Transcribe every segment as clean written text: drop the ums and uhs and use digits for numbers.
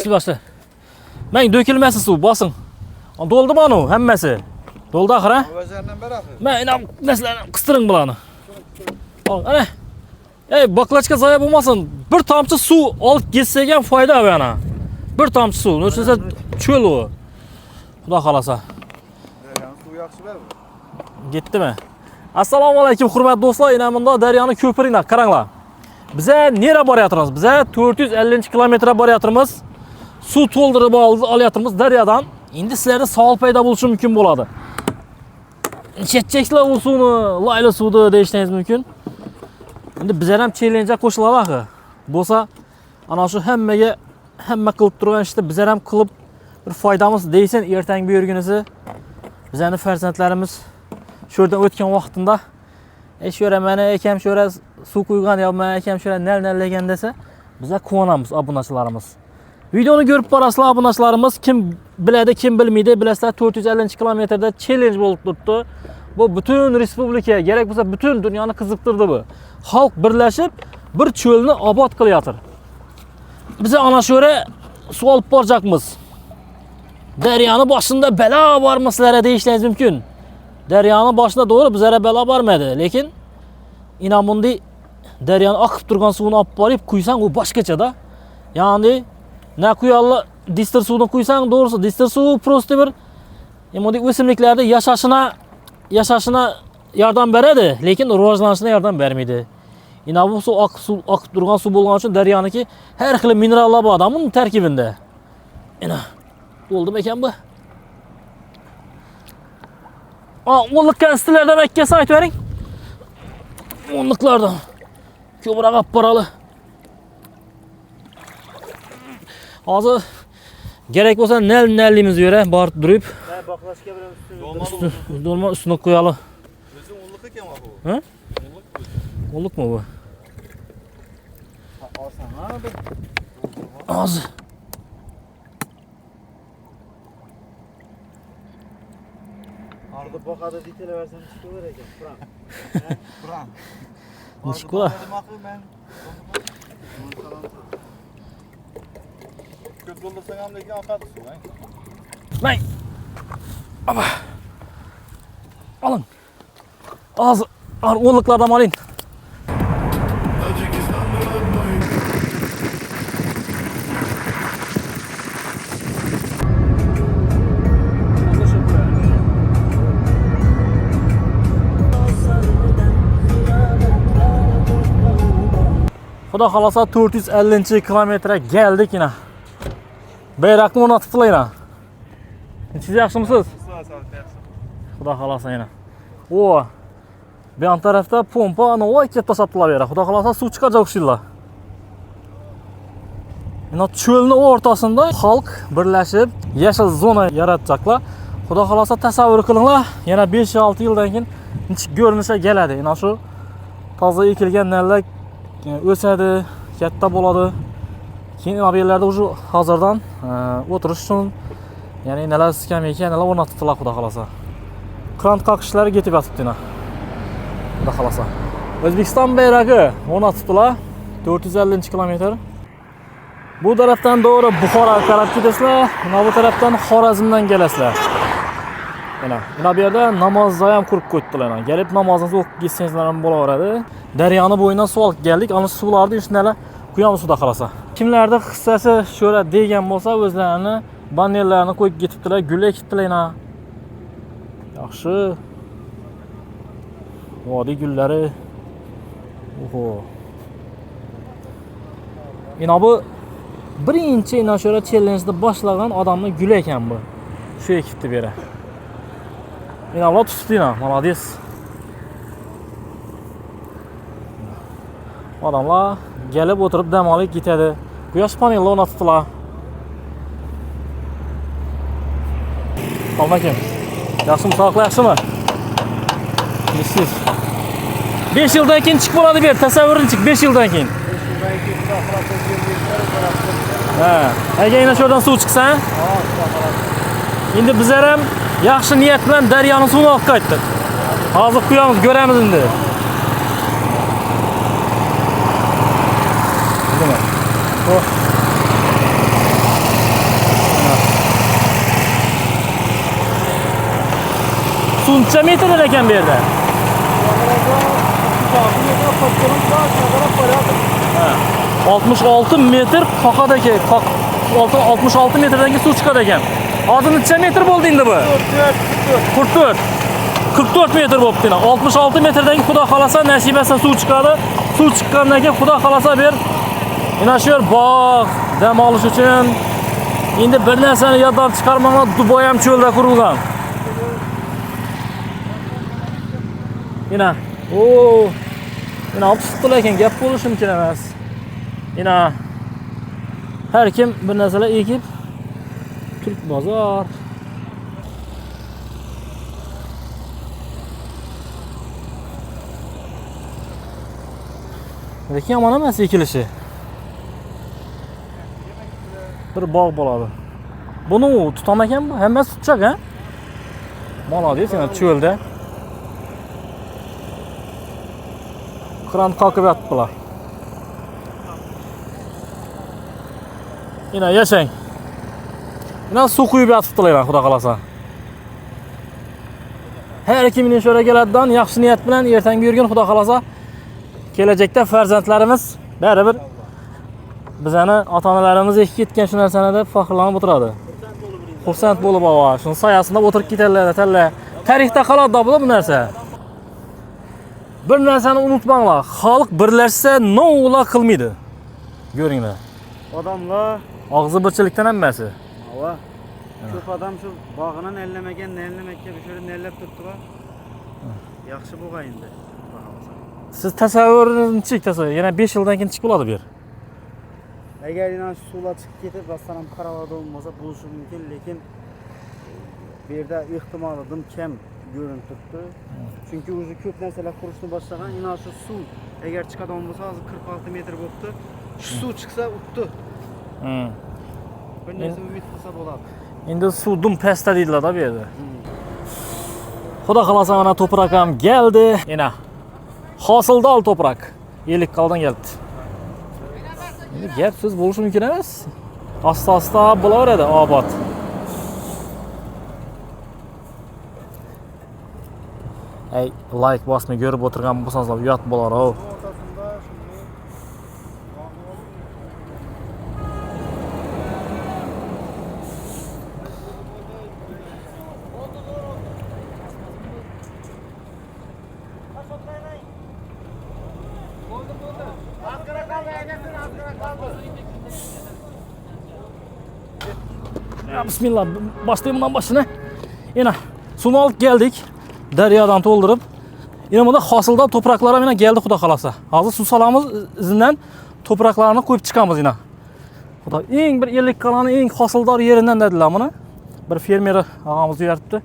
Başla. Men dökülmesi su basın. Doldu mu onu hemmesi? Doldu ahır ha? Men inam neslerini kıstırın bulanı. Al ana. Baklaçka zaya bulmasın. Bir tamçı su alıp geçsegen fayda abi ana. Bir tamçı su. Nöçünse çöl o. Xuda kalasa. Gitti mi? Assalomu alaykum hurmatli do'stlar. Inamında Daryoning ko'pirina qaranglar. Bize nere boryapmiz? Bize 450 kilometre boryapmiz. Su to'ldirib olyapmiz daryodan. Endi sizlarda savol paydo bo'lishi mumkin bo'ladi. Chetcheklar u suvni, layli suvni deyishingiz mumkin. Endi bizlar ham challenge qo'shiladi. Bo'lsa, ana shu hamma qilib turgan ishni bizlar ham qilib bir foydamiz deysin ertangi bir kunisi. Bizlarning farzandlarimiz shu yerdan o'tgan vaqtida shu yerga mana akam shu yerga suv quygan yo mana akam shu yerga nal desa, bizlar quvonamiz obunachilarimiz. Videoni ko'rib borasizlar obunachilarimiz, kim biladi, kim bilmaydi, bilasizlar 450 kilometrda challenge bo'lib turibdi. Bu butun respublika, gerek bo'lsa butun dunyoni qiziqtirdi bu. Xalq birlashib bir cho'lni obod qilyapti. Biz ana shu yerga suv olib boracakmiz. Daryoni boshida balo bormi sizlarga deyishingiz mumkin. Daryoni boshida to'g'ri bizlarga balo bormadi, lekin inamundi daryoni oqib turgan suvni olib borib quysang u boshqachada. Ya'ni ne kuyalla distir suvni quysang, doğrusu distir suv prosta bir o'simliklarda yashashina yordam beradi, lekin rivojlanishina yordam bermaydi. Ina bu suv oqib turgan suv bo'lgani uchun daryoniki har xil minerallar bor uning tarkibida. Ina bo'ldimi ekan bu? O'nliqdan istilardan akkasi aytib bering. O'nliqlardan ko'proq olib borali. Hozir gerek bo'lsa nallimiz yura borib turib. Baklashga bilan Dolma ustini qo'yali. O'zi o'nliq ekan bu. Ha? O'nliqmi bu? Olsan, ha bu. Hozir. Arda boqadi deytelaversan chiqaver ekan, Quran. Quran. Nechikola? Ko'p doldursan ham lekin oqadi suv, ha. May. Aba. Alın. Hozir o'nliqlardan oling. Xudo xolasa 450 kilometre geldik yine. Bayrakni o'rnatibdilar yana. Siz yaxshimisiz? Xudo xolasa yana. O, bu yon tarafda pompa anovoy ketib tashlabdilar yana. Xudo xolasa suv chiqajak o'xshaylar. Mana cho'lni o'rtasida xalq birlashib yashil zona yaratacaklar. Xudo xolasa tasavvur qilinglar, yana 5-6 yildan keyin ko'rinishga keladi. Mana shu toza ekilgan nallar o'sadi, katta bo'ladi. Keyin bu yerlarda уже hozirdan o'tirish uchun ya'ni nelar skameyka, nelar o'rnatibdilar xudo xolasa. Krant qaqishlari ketib yotibdi yana. Xudo xolasa. O'zbekiston bayrog'i o'rnatibdilar 450 kilometr. Bu tarafdan doğru Buxoro qarab ketasizlar, mana bu tarafdan Xorazmdan kelasizlar. Mana bu yerda namozda ham qurib qo'yibdilar. Kelib namozingizni o'qib ketsangizlar ham bo'laveradi. Daryoni bo'yidan suv olib keldik. Ana suvlarni ishnalar quyamiz xudo xolasa. Kimlarda hissasi sho'ra degan bo'lsa, o'zlarini bannerlarni qo'yib ketibdilar, gul ekibdilar yana. Yaxshi. Vodiy gullari. Oho. Mana bu birinchi sho'ra challenge-ni boshlagan odamning guli ekan bu. Shu ekibdi bu yerga. Mana ular tutibdi, молодец. Odamlar gelib o'tirib dam olib ketadi. Quyosh panellar o'rnatibdilar. Almakim. Yaxshimi, sog'liq yaxshimi? Siz 5 yildan keyin chiqib bo'ladi bu yer, tasavvurini chiq 5 yildan keyin. Ha, agar yana shu yerdan suv chiqsa, endi bizlar ham yaxshi niyat bilan daryoni suvini olib qaytdik. Hozir quyamiz, ko'ramiz endi. suv necha metrdan ekan bu yerda? 66 metr qoqadagi 66 metrdan suv chiqadi ekan. Hozir necha metr bo'ldi endi bu? 44 metr bo'libdi. 66 metrdagi xudo xolasa nasibasi suv chiqadi. Suv chiqqandan keyin xudo xolasa ber mana shu yer bog' dam olish uchun. Endi bir narsani yoddan chiqarmanglar, Duboy ham cho'lda qurilgan. Mana Mana olib chiqdilar ekan, gap bo'lishi mumkin emas. Mana har kim bir narsalar ekib Turk bozor. Lekin yomon emas ekilishi. Bir bog' bo'ladi. Buni tutam ekan bu, hammasi tutacak ha? Молодец, yana cho'lda. Kran qoqib yotibdilar. Yana yashang. Yana suv quyib yotibdilar, xudo xolasa. Har kimning sho'ra keladigan yaxshi niyat bilan ertangi yurgan xudo xolasa kelajakda farzandlarimiz baribir bizani ota-onalarimiz ekib ketgan shu narsani deb faxrlanib o'tiradi. Xursand bo'lib ava, shuni soyasida o'tirib ketadilar, talla. Tarixda qoladi bu narsa. Bir narsani unutmanglar, xalq birlashsa no'la qilmaydi. Ko'ringlar. Odamlar og'zi birchilikdan hammasi. Ava. Ko'p odam shu bog'idan ellamagan, nellamakka bir shuni nellab turibdi. Yaxshi bo'lgan endi. Siz tasavvuringizni tasavvur, yana 5 yildan keyin chiqib bo'ladi bu yer. Agar yana shu suvlar chiqib ketib, rastan ham qaravada bo'lmasa bo'lishi mumkin, lekin bu yerda ehtimolim kam ko'rinib turibdi. Chunki o'zi ko'p narsalar qurishni boshlagan, ina shu suv agar chiqadigan bo'lsa, hozir 46 metr bo'libdi. Shu suv chiqsa, utdi. Bir narsa umid qilsa bo'ladi. Endi suv dum pastda deydilar-da bu yerda. Xudo xolasa mana toprak ham keldi. Yana hosildor toprak. Yelik qaldan keldi. Endi gap so'z bo'lishi mumkin emas. Asta-asta bo'laveradi obod. Ey, like bosmay ko'rib o'tirgan bo'lsangiz, uyat bo'lar-ku. Ya bismillah, başlayayım bundan başına. Yine suvni olib geldik. Daryodan to'ldirib. Yine bunda hosildor topraklara yana geldi xudo xolasa. Hozir suv solamiz, izinden topraklarni qo'yib chiqamiz yine. Xudo eng bir ellik qalani eng hosildor yerinden dedilar buni. Bir fermer og'amiz uyartibdi.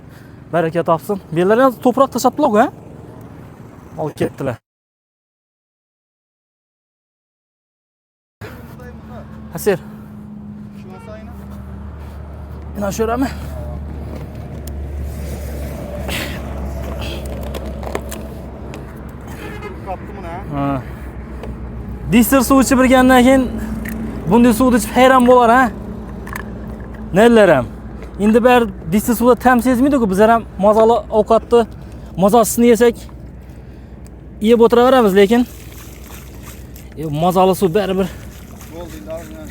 Baraka topsin. Bellarga toprak tashlabdilar-ku, ha? Olib ketdilar. Hasir. Yine şöyle mi? Kaptım ha. Distir suv ichib birgandan keyin bunday suvni ichib hayron bo'lar, ha? Nelerim? Endi bar distir suvda tam sezmaydi-ku, bizlar ham mazali ovqatni mazasini yesak yeb o'tiraveramiz, lekin mazali suv baribir. Bo'ldi, endi og'zingdan.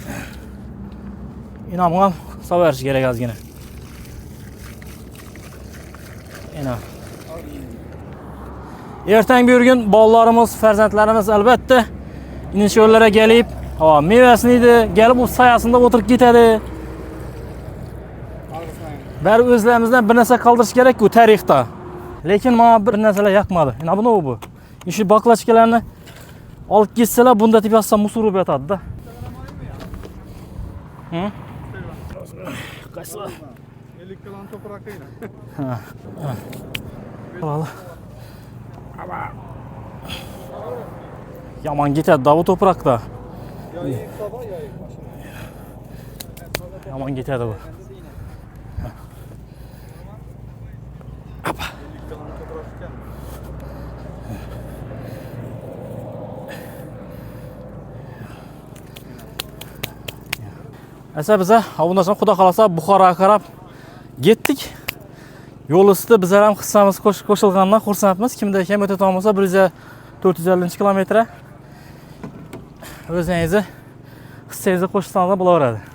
İnanmam, savarish kerak ozgina. Ina. Ertangi bir gün bolalarimiz, farzandlarimiz albatta inish yo'llariga kelib, mevasini yeydi, kelib u soyasida o'tirib ketadi. Bari o'zlarimizdan bir narsa qoldirish kerak-ku tarixda. Lekin menga bir narsalar yoqmadi. Mana bu. Shu baklachkalarni olib ketsalar, bunda deb yotsam musor bo'lib yotadi-da. Qaysi? 50 kalan toprak yine. Valla. Yaman ketadi bu toprakda. Yaman ketadi bu. Esa bize bundan sonra Xudo xolasa Buxoroga qarab ketdik. Yo'l ustida bizlar ham hissamiz qo'shilganidan xursandmiz. Kimda ham o'ta olmasa 450 kilometr o'zingizni hissangizni qo'shsangiz bo'laveradi.